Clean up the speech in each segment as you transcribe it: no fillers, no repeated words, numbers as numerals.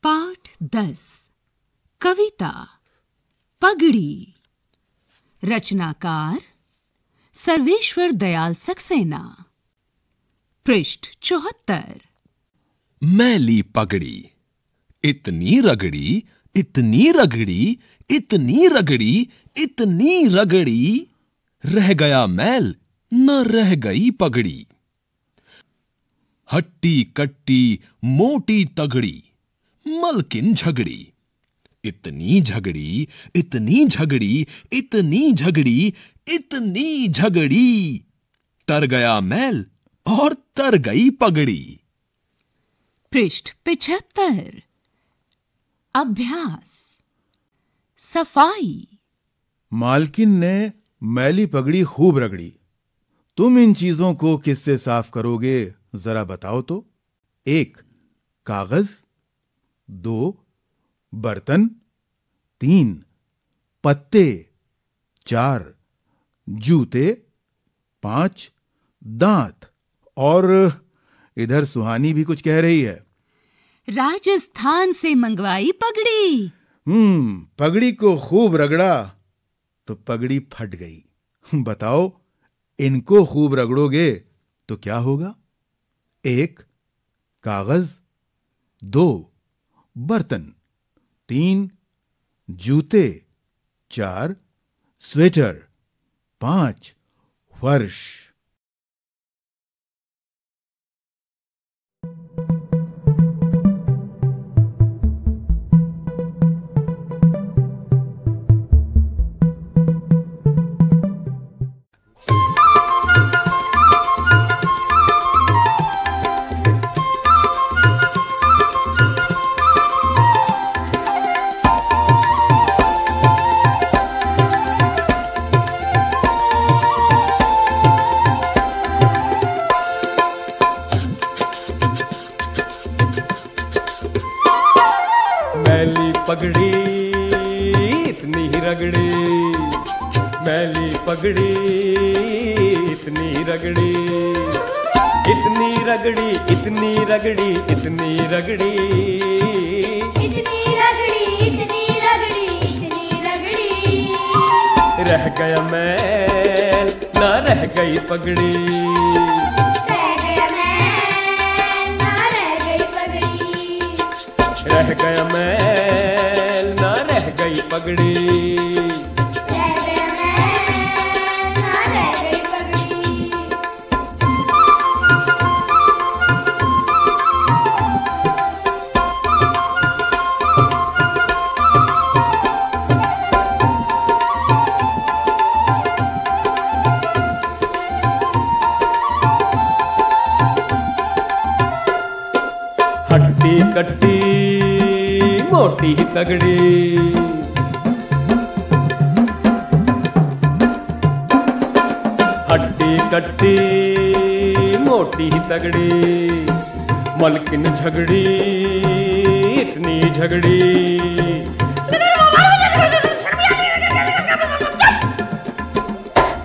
पाठ 10 कविता पगड़ी। रचनाकार सर्वेश्वर दयाल सक्सेना। पृष्ठ 74। मैली पगड़ी, इतनी रगड़ी, इतनी रगड़ी, इतनी रगड़ी, इतनी रगड़ी, रह गया मैल न रह गई पगड़ी। हट्टी कट्टी मोटी तगड़ी, मलकिन झगड़ी, इतनी झगड़ी, इतनी झगड़ी, इतनी झगड़ी, इतनी झगड़ी, तर गया मैल और तर गई पगड़ी। पृष्ठ 75। अभ्यास। सफाई। मालकिन ने मैली पगड़ी खूब रगड़ी। तुम इन चीजों को किससे साफ करोगे, जरा बताओ तो। 1 कागज, 2 बर्तन, 3 पत्ते, 4 जूते, 5 दांत। और इधर सुहानी भी कुछ कह रही है। राजस्थान से मंगवाई पगड़ी। पगड़ी को खूब रगड़ा तो पगड़ी फट गई। बताओ, इनको खूब रगड़ोगे तो क्या होगा। 1 कागज, 2 बर्तन, 3 जूते, 4 स्वेटर, 5 फर्श। मैली पगड़ी इतनी ही रगड़ी, मैली पगड़ी इतनी रगड़ी, इतनी रगड़ी, इतनी रगड़ी, इतनी रगड़ी, इतनी रगड़ी, इतनी रगड़ी, इतनी रगड़ी, रह गया मैल ना रह गई पगड़ी। रह गया मैल ना रह गई पगड़ी। रह गया मैल ना रह गई पगड़ी। हट्टी कट्टी मोटी तगड़ी, हट्टी कट्टी मोटी तगड़ी, मलकिन झगड़ी इतनी झगड़ी,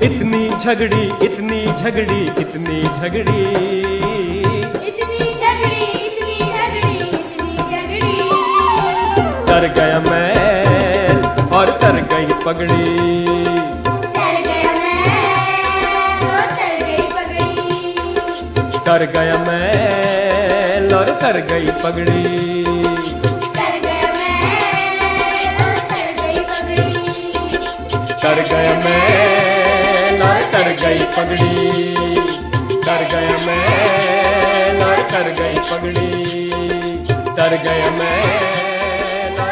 इतनी झगड़ी, इतनी झगड़ी, इतनी झगड़ी, तर गया मैल और तर गई पगड़ी। तर गया मैल और तर गई पगड़ी। तर गया मैल और तर गई पगड़ी। तर गया मैल और तर गई पगड़ी। तर गया मैल और तर गई पगड़ी। तर गया मैल और तर गई पगड़ी। तर गया मैल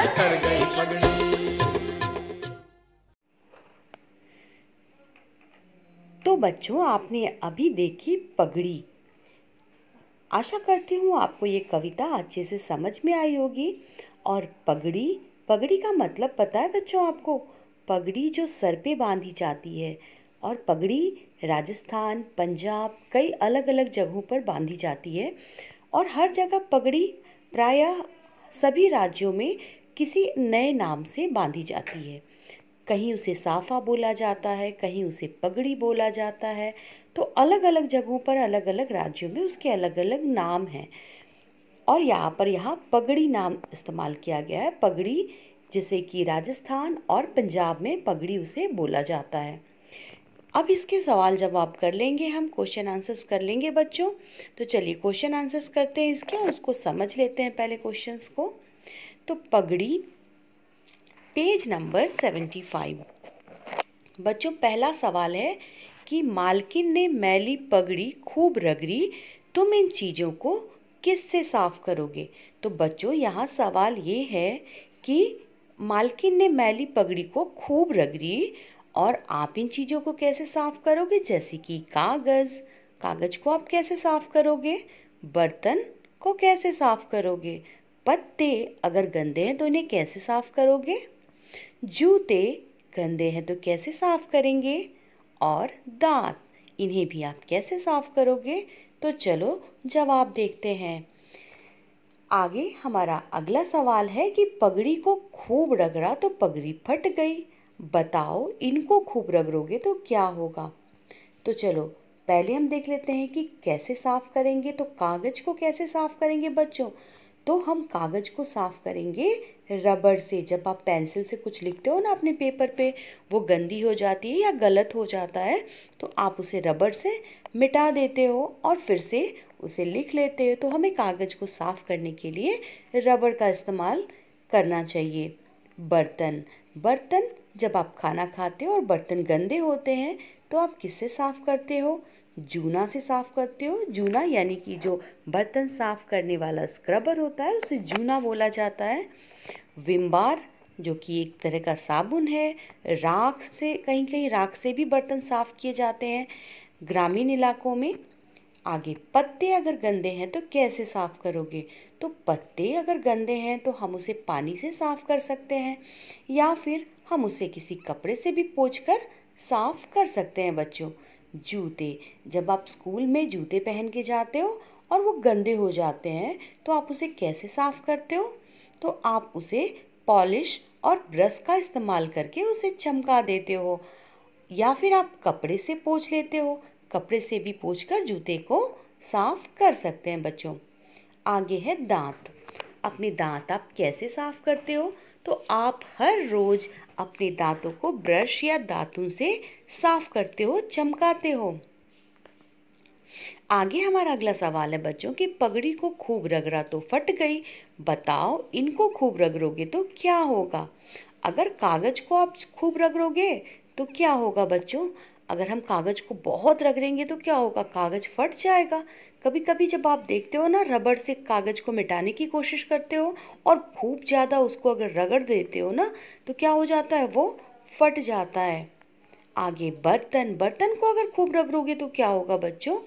कर गई पगड़ी। तो बच्चों, आपने अभी देखी पगड़ी। आशा करती हूँ आपको ये कविता अच्छे से समझ में आई होगी। और पगड़ी, पगड़ी का मतलब पता है बच्चों आपको? पगड़ी जो सर पे बांधी जाती है। और पगड़ी राजस्थान, पंजाब, कई अलग अलग जगहों पर बांधी जाती है। और हर जगह पगड़ी प्रायः सभी राज्यों में किसी नए नाम से बांधी जाती है। कहीं उसे साफा बोला जाता है, कहीं उसे पगड़ी बोला जाता है। तो अलग अलग जगहों पर, अलग अलग राज्यों में उसके अलग अलग नाम हैं। और यहाँ पगड़ी नाम इस्तेमाल किया गया है। पगड़ी, जिसे कि राजस्थान और पंजाब में पगड़ी उसे बोला जाता है। अब इसके सवाल जवाब कर लेंगे, हम क्वेश्चन आंसर्स कर लेंगे बच्चों। तो चलिए क्वेश्चन आंसर्स करते हैं इसके और उसको समझ लेते हैं पहले क्वेश्चंस को। तो पगड़ी, पेज नंबर 75। बच्चों पहला सवाल है कि मालकिन ने मैली पगड़ी खूब रगड़ी, तुम इन चीज़ों को किससे साफ करोगे। तो बच्चों यहाँ सवाल ये है कि मालकिन ने मैली पगड़ी को खूब रगड़ी और आप इन चीज़ों को कैसे साफ करोगे, जैसे कि कागज़ को आप कैसे साफ करोगे, बर्तन को कैसे साफ करोगे, पत्ते अगर गंदे हैं तो इन्हें कैसे साफ करोगे, जूते गंदे हैं तो कैसे साफ करेंगे, और दांत, इन्हें भी आप कैसे साफ करोगे। तो चलो जवाब देखते हैं। आगे हमारा अगला सवाल है कि पगड़ी को खूब रगड़ा तो पगड़ी फट गई, बताओ इनको खूब रगड़ोगे तो क्या होगा। तो चलो पहले हम देख लेते हैं कि कैसे साफ करेंगे। तो कागज़ को कैसे साफ करेंगे बच्चों, तो हम कागज़ को साफ करेंगे रबड़ से। जब आप पेंसिल से कुछ लिखते हो ना अपने पेपर पे, वो गंदी हो जाती है या गलत हो जाता है तो आप उसे रबड़ से मिटा देते हो और फिर से उसे लिख लेते हो। तो हमें कागज़ को साफ करने के लिए रबड़ का इस्तेमाल करना चाहिए। बर्तन, जब आप खाना खाते हो और बर्तन गंदे होते हैं तो आप किससे साफ करते हो, जूना से साफ करते हो। जूना यानी कि जो बर्तन साफ करने वाला स्क्रबर होता है उसे जूना बोला जाता है। विम बार, जो कि एक तरह का साबुन है। राख से, कहीं कहीं राख से भी बर्तन साफ किए जाते हैं ग्रामीण इलाकों में। आगे पत्ते अगर गंदे हैं तो कैसे साफ करोगे, तो पत्ते अगर गंदे हैं तो हम उसे पानी से साफ कर सकते हैं या फिर हम उसे किसी कपड़े से भी पोंछकर साफ कर सकते हैं बच्चों। जूते, जब आप स्कूल में जूते पहन के जाते हो और वो गंदे हो जाते हैं तो आप उसे कैसे साफ करते हो, तो आप उसे पॉलिश और ब्रश का इस्तेमाल करके उसे चमका देते हो या फिर आप कपड़े से पोंछ लेते हो। कपड़े से भी पोंछकर जूते को साफ कर सकते हैं बच्चों। आगे है दांत। अपने दांत आप कैसे साफ करते हो, तो आप हर रोज अपने दांतों को ब्रश या दातुन से साफ करते हो, चमकाते हो। आगे हमारा अगला सवाल है बच्चों कि पगड़ी को खूब रगड़ा तो फट गई, बताओ इनको खूब रगड़ोगे तो क्या होगा। अगर कागज को आप खूब रगड़ोगे तो क्या होगा बच्चों, अगर हम कागज को बहुत रगड़ेंगे तो क्या होगा, कागज फट जाएगा। कभी कभी जब आप देखते हो ना, रबड़ से कागज को मिटाने की कोशिश करते हो और खूब ज़्यादा उसको अगर रगड़ देते हो ना तो क्या हो जाता है, वो फट जाता है। आगे बर्तन को अगर खूब रगड़ोगे तो क्या होगा बच्चों,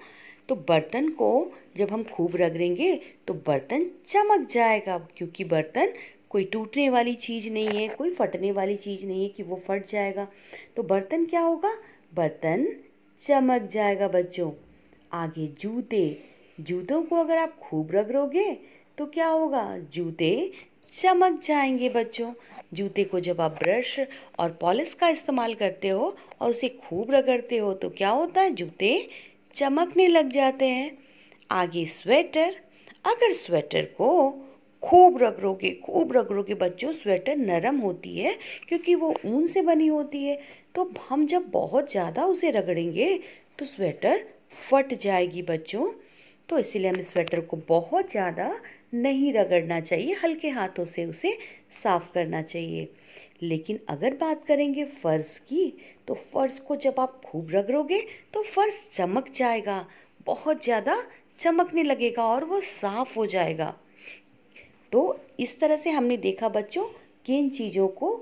तो बर्तन को जब हम खूब रगड़ेंगे तो बर्तन चमक जाएगा, क्योंकि बर्तन कोई टूटने वाली चीज़ नहीं है, कोई फटने वाली चीज़ नहीं है कि वो फट जाएगा। तो बर्तन क्या होगा, बर्तन चमक जाएगा बच्चों। आगे जूतों को अगर आप खूब रगड़ोगे तो क्या होगा, जूते चमक जाएंगे बच्चों। जूते को जब आप ब्रश और पॉलिश का इस्तेमाल करते हो और उसे खूब रगड़ते हो तो क्या होता है, जूते चमकने लग जाते हैं। आगे स्वेटर, अगर स्वेटर को खूब रगड़ोगे बच्चों, स्वेटर नरम होती है क्योंकि वो ऊन से बनी होती है, तो हम जब बहुत ज़्यादा उसे रगड़ेंगे तो स्वेटर फट जाएगी बच्चों। तो इसीलिए हमें स्वेटर को बहुत ज़्यादा नहीं रगड़ना चाहिए, हल्के हाथों से उसे साफ करना चाहिए। लेकिन अगर बात करेंगे फ़र्श की, तो फ़र्श को जब आप खूब रगड़ोगे तो फ़र्श चमक जाएगा, बहुत ज़्यादा चमकने लगेगा और वो साफ़ हो जाएगा। तो इस तरह से हमने देखा बच्चों कि इन चीज़ों को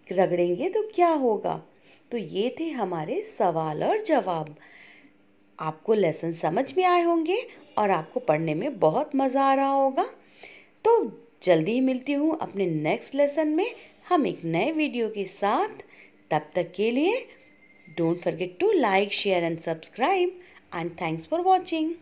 रगड़ेंगे तो क्या होगा। तो ये थे हमारे सवाल और जवाब। आपको लेसन समझ में आए होंगे और आपको पढ़ने में बहुत मज़ा आ रहा होगा। तो जल्दी ही मिलती हूँ अपने नेक्स्ट लेसन में, हम एक नए वीडियो के साथ। तब तक के लिए don't forget to like, share and subscribe, and thanks for watching.